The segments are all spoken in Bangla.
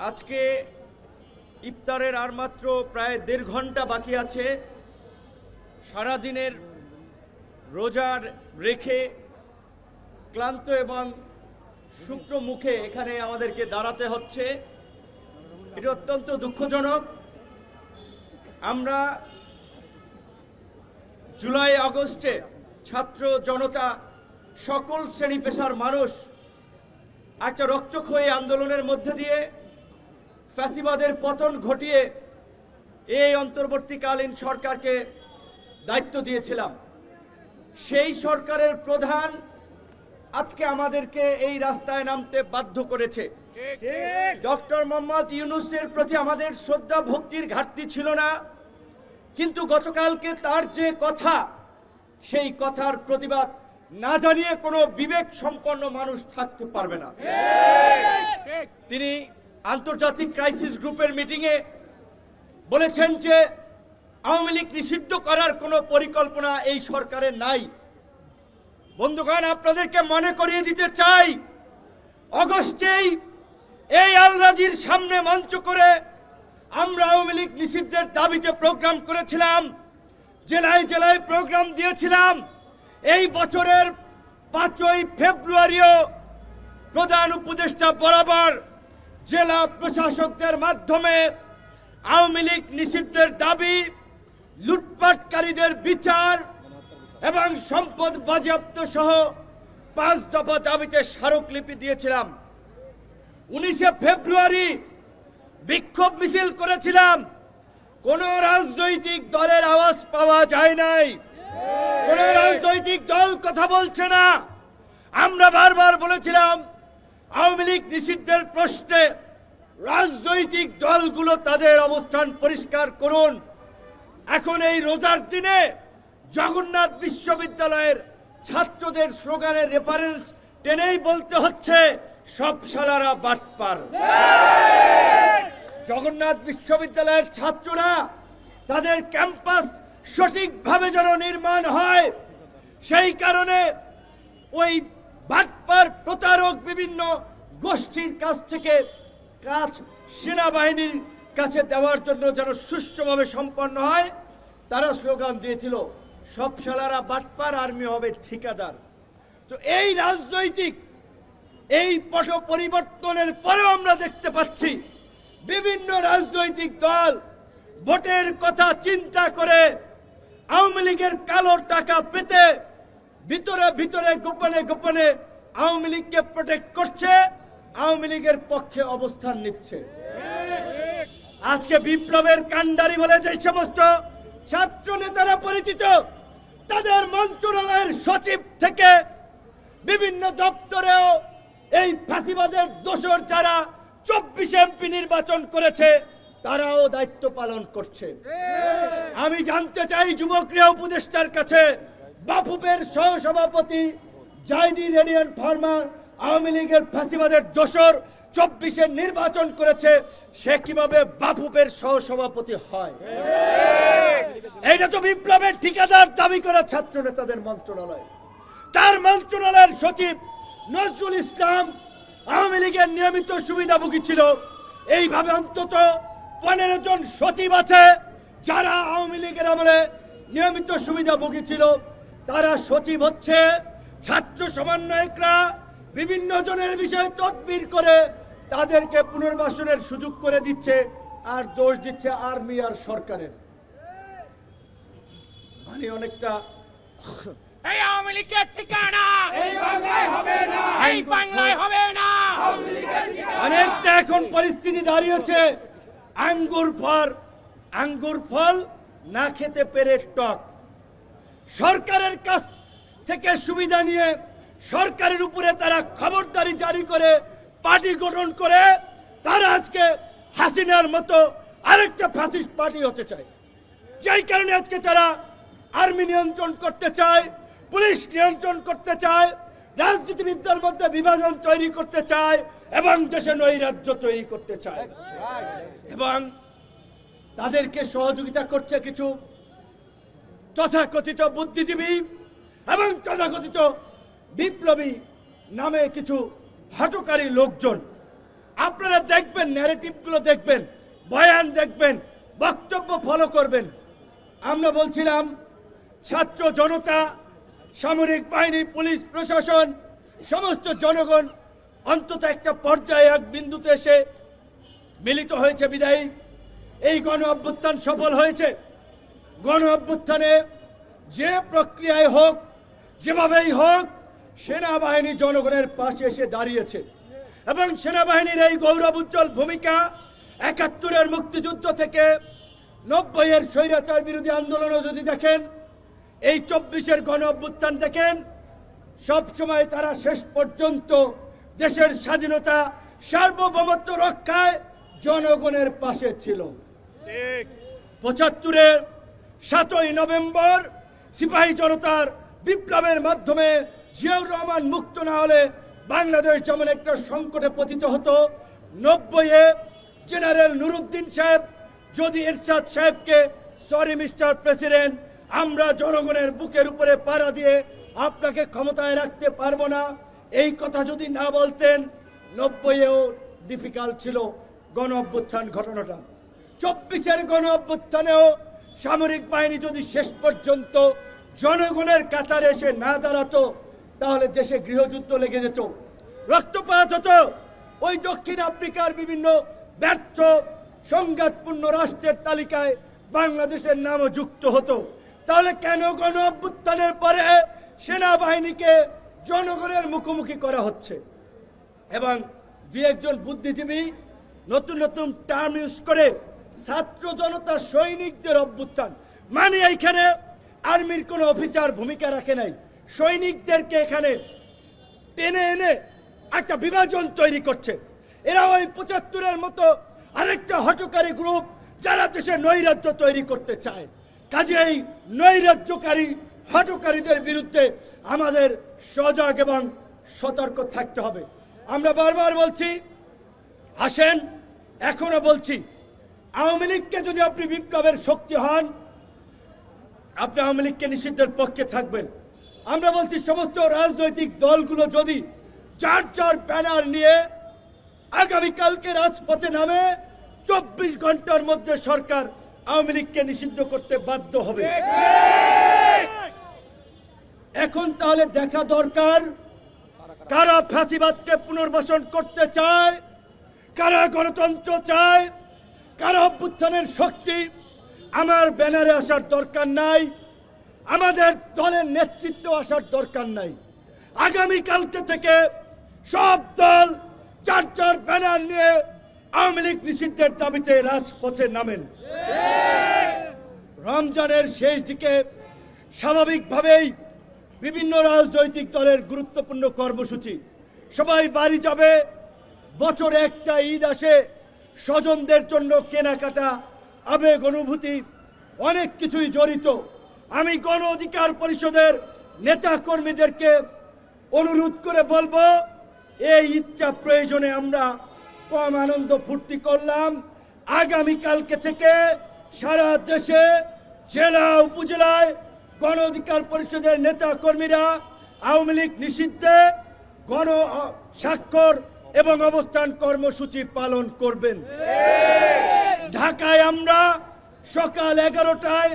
আজকে ইফতারের আর মাত্র প্রায় 1.5 ঘন্টা বাকি আছে। সারাদিনের রোজার রেখে ক্লান্ত এবং শুকনো মুখে এখানে আমাদেরকে দাঁড়াতে হচ্ছে। এটা অত্যন্ত দুঃখজনক। আমরা জুলাই আগস্টে ছাত্র জনতা সকল শ্রেণী পেশার মানুষ একটা রক্তক্ষয়ী আন্দোলনের মধ্যে দিয়ে ফ্যাসিবাদের পতন ঘটিয়ে এই অন্তর্বর্তীকালীন সরকারকে দায়িত্ব দিয়েছিলাম। সেই সরকারের প্রধান আজকে আমাদেরকে এই রাস্তায় নামতে বাধ্য করেছে। ডক্টর মোহাম্মদ ইউনূসের প্রতি আমাদের শ্রদ্ধা ভক্তির ঘাটতি ছিল না, কিন্তু গতকালকে তার যে কথা, সেই কথার প্রতিবাদ না জানিয়ে কোনো বিবেক সম্পন্ন মানুষ থাকতে পারবে না। তিনি আন্তর্জাতিক ক্রাইসিস গ্রুপের মিটিংয়ে বলেছেন যে আওয়ামী লীগ নিষিদ্ধ করার কোনো পরিকল্পনা এই সরকারের নাই। বন্ধুগণ, আপনাদেরকে মনে করিয়ে দিতে চাই, অগস্টেই এই আল-রাজির সামনে মঞ্চ করে আমরা আওয়ামী লীগ নিষিদ্ধের দাবিতে প্রোগ্রাম করেছিলাম, জেলায় জেলায় প্রোগ্রাম দিয়েছিলাম। এই বছরের 5ই ফেব্রুয়ারিও প্রধান উপদেষ্টা বরাবর জেলা প্রশাসকদের মাধ্যমে আওয়ামী লীগ নিষিদ্ধের দাবি, লুটপাটকারীদের বিচার এবং সম্পদ বাজেয়াপ্ত সহ 5 দফা দাবিতে স্মারকলিপি দিয়েছিলাম। 19শে ফেব্রুয়ারি বিক্ষোভ মিছিল করেছিলাম। কোন রাজনৈতিক দলের আওয়াজ পাওয়া যায় নাই, কোন রাজনৈতিক দল কথা বলছে না। আমরা বারবার বলেছিলাম আওয়ামী লীগ নিষিদ্ধের প্রশ্নে রাজনৈতিক দলগুলো তাদের অবস্থান পরিষ্কার করুন। এখন এই রোজার দিনে জগন্নাথ বিশ্ববিদ্যালয়ের ছাত্রদের স্লোগানের রেফারেন্স টেনেই বলতে হচ্ছে সব শালারা বাটপার। জগন্নাথ বিশ্ববিদ্যালয়ের ছাত্ররা তাদের ক্যাম্পাস সঠিকভাবে যেন নির্মাণ হয়, সেই কারণে ওই বাটপার প্রতারক বিভিন্ন গোষ্ঠীর কাছ থেকে কাজ সেনাবাহিনীর কাছে দেওয়ার জন্য যেন সুষ্ঠুভাবে সম্পন্ন হয়, তারা স্লোগান দিয়েছিল সব শালারা বাটপার, আর্মি হবে ঠিকাদার। তো এই রাজনৈতিক এই পট পরিবর্তনের পরেও আমরা দেখতে পাচ্ছি বিভিন্ন রাজনৈতিক দল ভোটের কথা চিন্তা করে আওয়ামী লীগের কালো টাকা পেতে ভিতরে ভিতরে গোপনে গোপনে আওয়ামী লীগকে প্রোটেক্ট করছে, আওয়ামী লীগের পক্ষে অবস্থান নিচ্ছে। আজকে বিপ্লবের কাণ্ডারি বলে যে সমস্ত ছাত্র নেতারা পরিচিত, তাদের মন্ত্রণালয়ের সচিব থেকে বিভিন্ন দপ্তরেও এই ফাঁসিবাদের দোসর যারা 24 এমপি নির্বাচন করেছে তারাও দায়িত্ব পালন করছে। আমি জানতে চাই যুবক্রিয়া উপদেষ্টার কাছে, বাফুফের সহসভাপতি জাহিদি রেডিয়ান ফার্মার আওয়ামী লীগের ফাঁসিবাদের দোসর 24-এ নির্বাচন করেছে, সে কিভাবে বাফুফের সহসভাপতি হয়? এইটা তো বিপ্লবের ঠিকাদার দাবি করা ছাত্র নেতাদের মন্ত্রণালয়। তার মন্ত্রণালয়ের সচিব নজরুল ইসলাম আওয়ামী লীগের নিয়মিত সুবিধাভোগী ছিল। এইভাবে অন্তত 15 জন সচিব আছে যারা আওয়ামী লীগের আমলে নিয়মিত সুবিধাভোগী ছিল। তারা সচিব হচ্ছে, ছাত্র সমন্বয়করা বিভিন্ন জনের বিষয়ে তদবির করে তাদেরকে পুনর্বাসনের সুযোগ করে দিচ্ছে, আর দোষ দিচ্ছে আর্মি আর সরকারের। মানে অনেকটা এই আওয়ামী লীগের ঠিকানা এই বাংলায় হবে না, এই বাংলায় হবে না। অনেকটা এখন পরিস্থিতি দাঁড়িয়েছে আঙ্গুর ফল না খেতে পেরে টক। সরকারের কাছ থেকে সুবিধা নিয়ে সরকারের উপরে তারা খবরদারি জারি করে পার্টি গঠন করে তারা আজকে হাসিনার মতো আরেকটা ফ্যাসিস্ট পার্টি হতে চায়। যেই কারণে আজকে তারা আর্মি নিয়ন্ত্রণ করতে চায়, পুলিশ নিয়ন্ত্রণ করতে চায়, রাজনীতিবিদদের মধ্যে বিভাজন তৈরি করতে চায় এবং দেশে নৈরাজ্য তৈরি করতে চায়। এবং তাদেরকে সহযোগিতা করছে কিছু তথাকথিত বুদ্ধিজীবী এবং তথাকথিত বিপ্লবী নামে কিছু হঠকারী লোকজন। আপনারা দেখবেন, ন্যারেটিভগুলো দেখবেন, বয়ান দেখবেন, বক্তব্য ফলো করবেন। আমরা বলছিলাম ছাত্র জনতা, সামরিক বাহিনী, পুলিশ প্রশাসন, সমস্ত জনগণ অন্তত একটা পর্যায়ে এক বিন্দুতে এসে মিলিত হয়েছে বিদায়ী এই গণ অভ্যুত্থান সফল হয়েছে। গণ অভ্যুত্থানে যে প্রক্রিয়ায় হোক, যেভাবেই হোক, সেনাবাহিনী জনগণের পাশে এসে দাঁড়িয়েছে এবং সেনাবাহিনীর এই গৌরব উজ্জ্বল ভূমিকা ৭১-এর মুক্তিযুদ্ধ থেকে ৯০-এর স্বৈরাচার বিরোধী আন্দোলনও যদি দেখেন, এই ২৪-এর গণ অভ্যুত্থান দেখেন, সবসময় তারা শেষ পর্যন্ত দেশের স্বাধীনতা, সার্বভৌমত্ব রক্ষায় জনগণের পাশে ছিল। ৭৫-এর ৭ই নভেম্বর সিপাহী জনতার বিপ্লবের মাধ্যমে জিয়াউর রহমান মুক্ত না হলে বাংলাদেশ যেমন একটা সংকটে পতিত হতো, ৯০-এ জেনারেল নুরুদ্দিন সাহেব যদি এরশাদ সাহেবকে, সরি মিস্টার প্রেসিডেন্ট, আমরা জনগণের বুকের উপরে পাড়া দিয়ে আপনাকে ক্ষমতায় রাখতে পারবো না, এই কথা যদি না বলতেন, ৯০-এও ডিফিকাল্ট ছিল গণ অভ্যুত্থান ঘটনাটা। ২৪-এর গণ অভ্যুত্থানেও সামরিক বাহিনী যদি শেষ পর্যন্ত জনগণের কাতারে এসে না দাঁড়াতো, তাহলে দেশে গৃহযুদ্ধ লেগে যেত, রক্তপাত হতো, ওই দক্ষিণ আফ্রিকার বিভিন্ন ব্যর্থ সংঘাতপূর্ণ রাষ্ট্রের তালিকায় বাংলাদেশের নামও যুক্ত হতো। তাহলে কেন গণ অভ্যুত্থানের পরে সেনাবাহিনীকে জনগণের মুখোমুখি করা হচ্ছে? এবং দুই একজন বুদ্ধিজীবী নতুন নতুন টার্ম ইউজ করে ছাত্র জনতা সৈনিকদের অভ্যুত্থান, মানে এইখানে আর্মির কোনো অফিসার ভূমিকা রাখে নাই, সৈনিকদেরকে এখানে টেনে এনে একটা বিভাজন তৈরি করছে। এরা ওই ৭৫-এর মতো আরেকটা হঠকারী গ্রুপ যারা দেশে নৈরাজ্য তৈরি করতে চায়। কাজেই নৈরাজ্যকারী হঠকারীদের বিরুদ্ধে আমাদের সজাগ এবং সতর্ক থাকতে হবে। আমরা বারবার বলছি, আসেন, এখনো বলছি, আওয়ামী লীগকে যদি আপনি বিপ্লবের শক্তি হন, আপনি আওয়ামী লীগকে নিষিদ্ধের পক্ষে থাকবেন। আমরা বলছি সমস্ত রাজনৈতিক দলগুলো যদি যার যার ব্যানার নিয়ে আগামীকালকে রাজপথে নামে, ২৪ ঘন্টার মধ্যে সরকার আওয়ামী লীগকে নিষিদ্ধ করতে বাধ্য হবে। এখন তাহলে দেখা দরকার কারা ফ্যাসিবাদকে পুনর্বাসন করতে চায়, কারা গণতন্ত্র চায়, কারা অভ্যুত্থানের শক্তি। আমার ব্যানারে আসার দরকার নাই, আমাদের দলের নেতৃত্ব আসার দরকার নাই। আগামীকালকে থেকে সব দল যার যার ব্যানার নিয়ে আওয়ামী লীগ নিষিদ্ধের দাবিতে রাজপথে নামেন। রমজানের শেষ দিকে স্বাভাবিকভাবেই বিভিন্ন রাজনৈতিক দলের গুরুত্বপূর্ণ কর্মসূচি, সবাই বাড়ি যাবে, বছরে একটা ঈদ আসে, স্বজনদের জন্য কেনাকাটা, আবেগ অনুভূতি, অনেক কিছুই জড়িত। আমি গণ অধিকার পরিষদের নেতা কর্মীদেরকে অনুরোধ করে বলবো, এই ঈদটা প্রয়োজনে আমরা কম আনন্দ ফুর্তি করলাম, আগামীকালকে থেকে সারা দেশে জেলা উপজেলায় গণ অধিকার পরিষদের নেতা কর্মীরা আওয়ামী লীগ নিষিদ্ধে গণ স্বাক্ষর এবং অবস্থান কর্মসূচি পালন করবেন। ঢাকায় আমরা সকাল 11টায়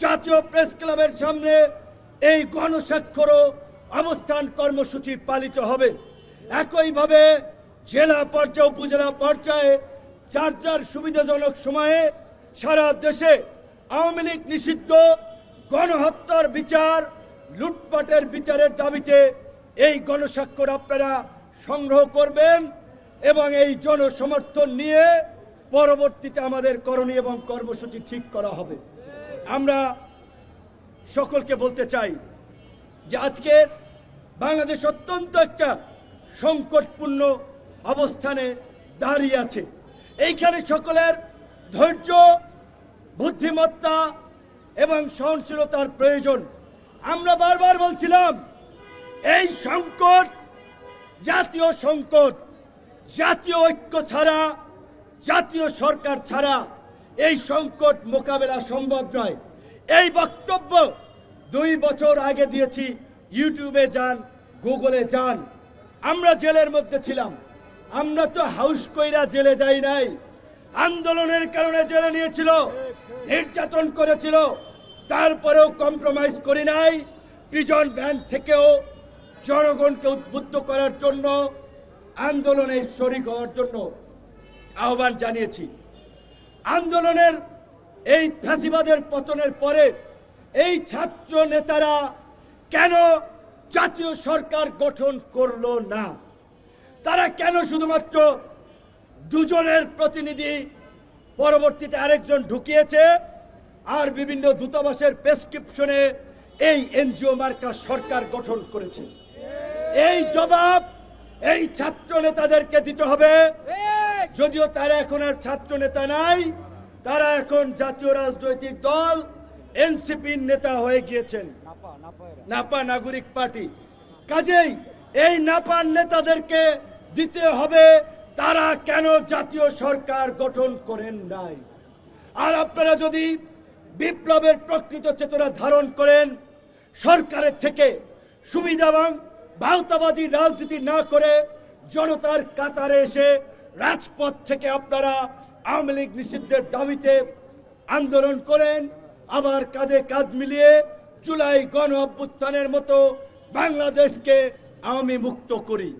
জাতীয় প্রেস ক্লাবের সামনে এই গণস্বাক্ষর অবস্থান কর্মসূচি পালিত হবে। একইভাবে জেলা পর্যায়ে, উপজেলা পর্যায়ে যার যার সুবিধাজনক সময়ে সারা দেশে আওয়ামী লীগ নিষিদ্ধ, গণহত্যার বিচার, লুটপাটের বিচারের দাবিতে এই গণস্বাক্ষর আপনারা সংগ্রহ করবেন এবং এই জনসমর্থন নিয়ে পরবর্তীতে আমাদের করণীয় এবং কর্মসূচি ঠিক করা হবে। আমরা সকলকে বলতে চাই যে আজকে বাংলাদেশ অত্যন্ত একটা সংকটপূর্ণ অবস্থানে দাঁড়িয়ে আছে। এইখানে সকলের ধৈর্য, বুদ্ধিমত্তা এবং সহনশীলতার প্রয়োজন। আমরা বারবার বলছিলাম, এই সংকট জাতীয় সংকট, জাতীয় ঐক্য ছাড়া, জাতীয় সরকার ছাড়া এই সংকট মোকাবেলা সম্ভব নয়। এই বক্তব্য 2 বছর আগে দিয়েছি। ইউটিউবে যান, গুগলে যান। আমরা জেলের মধ্যে ছিলাম, আমরা তো হাউস কইরা জেলে যাই নাই, আন্দোলনের কারণে জেলে নিয়েছিল, নির্যাতন করেছিল, তারপরেও কম্প্রোমাইজ করি নাই। প্রিজন ভ্যান থেকেও জনগণকে উদ্বুদ্ধ করার জন্য, আন্দোলনে শরিক হওয়ার জন্য আহ্বান জানিয়েছি। আন্দোলনের এই ফ্যাসিবাদের পতনের পরে এই ছাত্র নেতারা কেন জাতীয় সরকার গঠন করলো না? তারা কেন শুধুমাত্র দুজনের প্রতিনিধি, পরবর্তীতে আরেকজন ঢুকিয়েছে, আর বিভিন্ন দূতাবাসের প্রেসক্রিপশনে এই এনজিও মার্কা সরকার গঠন করেছে? এই জবাব এই ছাত্র নেতাদেরকে দিতে হবে। যদিও তারা এখন আর ছাত্র নেতা নাই, তারা এখন জাতীয় রাজনৈতিক দল এনসিপির নেতা হয়ে গিয়েছেন, নাপা নাগরিক পার্টি। কাজেই এই নাপার নেতাদেরকে দিতে হবে তারা কেন জাতীয় সরকার গঠন করেন নাই। আর আপনারা যদি বিপ্লবের প্রকৃত চেতনা ধারণ করেন, সরকারের থেকে সুবিধাবান ভাওতাবাজি রাজনীতি না করে জনতার কাতারে এসে রাজপথ থেকে আপনারা আওয়ামী লীগ নিষিদ্ধের দাবিতে আন্দোলন করেন, আবার কাঁধে কাঁধ মিলিয়ে জুলাই গণ অভ্যুত্থানের মতো বাংলাদেশকে আওয়ামী মুক্ত করি।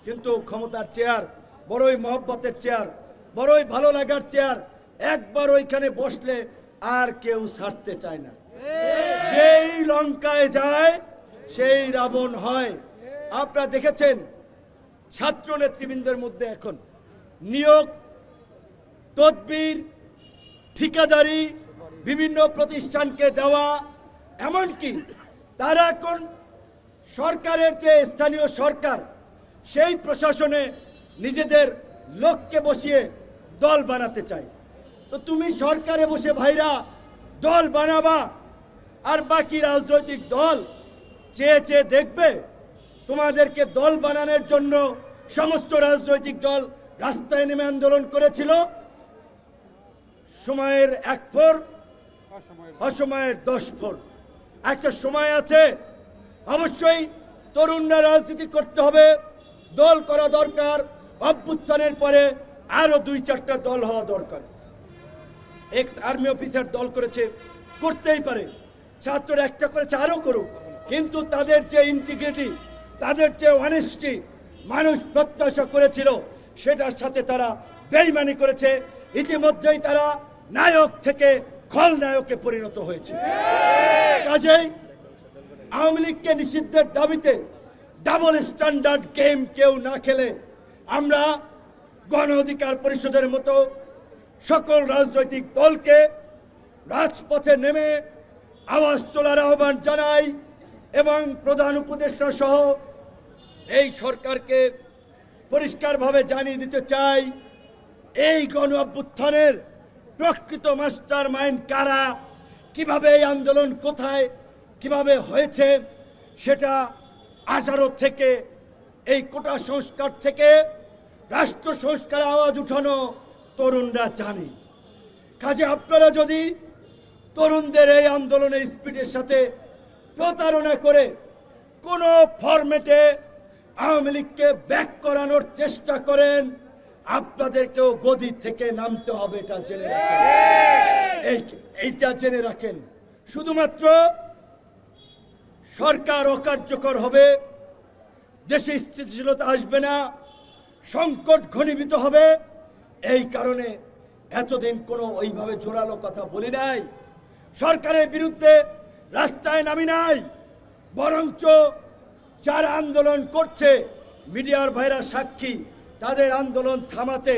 কিন্তু ক্ষমতার চেয়ার বড়ই মহব্বতের চেয়ার, বড়ই ভালো লাগার চেয়ার, একবার ওইখানে বসলে আর কেউ ছাড়তে চায় না। যেই লঙ্কায় যায় সেই রাবণ হয়। আপনারা দেখেছেন ছাত্র নেতৃবৃন্দের মধ্যে এখন নিয়োগ, তদবির, ঠিকাদারি, বিভিন্ন প্রতিষ্ঠানকে দেওয়া, এমনকি তারা এখন সরকারের যে স্থানীয় সরকার সেই প্রশাসনে নিজেদের লোককে বসিয়ে দল বানাতে চায়। তো তুমি সরকারে বসে ভাইরা দল বানাবা, আর বাকি রাজনৈতিক দল চেয়ে চেয়ে দেখবে? তোমাদেরকে দল বানানোর জন্য সমস্ত রাজনৈতিক দল রাস্তায় নেমে আন্দোলন করেছিল। সময়ের 1 ফোর, অসময়ের 10 ফোর। একটা সময় আছে, অবশ্যই তরুণরা রাজনীতি করতে হবে, দল করা দরকার। অভ্যুত্থানের পরে আরো 2-4টা দল হওয়া দরকার। এক্স আর্মি অফিসার দল করেছে, করতেই পারে, ছাত্ররা একটা করেছে, আরো করুক, কিন্তু তাদের যে ইন্টিগ্রিটি, তাদের যে অনেস্টি মানুষ প্রত্যাশা করেছিল সেটার সাথে তারা বেইমানি করেছে। ইতিমধ্যেই তারা নায়ক থেকে খলনায়কে পরিণত হয়েছে। কাজেই আওয়ামী লীগকে নিষিদ্ধের দাবিতে ডাবল স্ট্যান্ডার্ড গেম কেউ না খেলে আমরা গণ অধিকার পরিষদের মতো সকল রাজনৈতিক দলকে রাজপথে নেমে আওয়াজ তোলার আহ্বান জানাই এবং প্রধান উপদেষ্টা সহ এই সরকারকে পরিষ্কারভাবে জানিয়ে দিতে চাই, এই গণ অভ্যুত্থানের প্রকৃত মাস্টার মাইন্ড কারা, কিভাবে এই আন্দোলন কোথায় কিভাবে হয়েছে, সেটা 18 থেকে এই কোটা সংস্কার থেকে রাষ্ট্র সংস্কার আওয়াজ উঠানো তরুণরা জানে। কাজে আপনারা যদি তরুণদের এই আন্দোলনের স্পিডের সাথে প্রতারণা করে কোনো ফরম্যাটে আওয়ামী লীগকে ব্যাক করানোর চেষ্টা করেন, আপনাদেরকেও গদি থেকে নামতে হবে, এটা জেনে রাখেন। এইটা জেনে রাখেন। শুধুমাত্র সরকার অকার্যকর হবে, দেশে স্থিতিশীলতা আসবে না, সংকট ঘনীভূত হবে। এই কারণে এতদিন কোনো ওইভাবে জোরালো কথা বলি নাই, সরকারের বিরুদ্ধে রাস্তায় নামি নাই, বরঞ্চ যারা আন্দোলন করছে মিডিয়ার ভাইরা সাক্ষী, তাদের আন্দোলন থামাতে,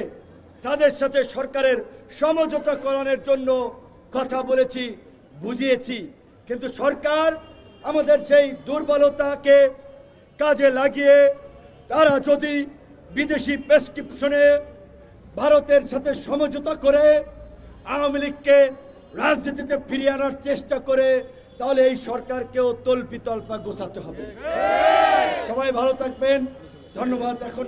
তাদের সাথে সরকারের সমঝোতা করানোর জন্য কথা বলেছি, বুঝিয়েছি। কিন্তু সরকার আমাদের সেই দুর্বলতাকে কাজে লাগিয়ে তারা যদি বিদেশি প্রেসক্রিপশনে ভারতের সাথে সমঝোতা করে আওয়ামী লীগকে রাজনীতিতে ফিরিয়ে আনার চেষ্টা করে, তাহলে এই সরকারকেও তল্পি তল্পা গোছাতে হবে। সবাই ভালো থাকবেন, ধন্যবাদ। এখন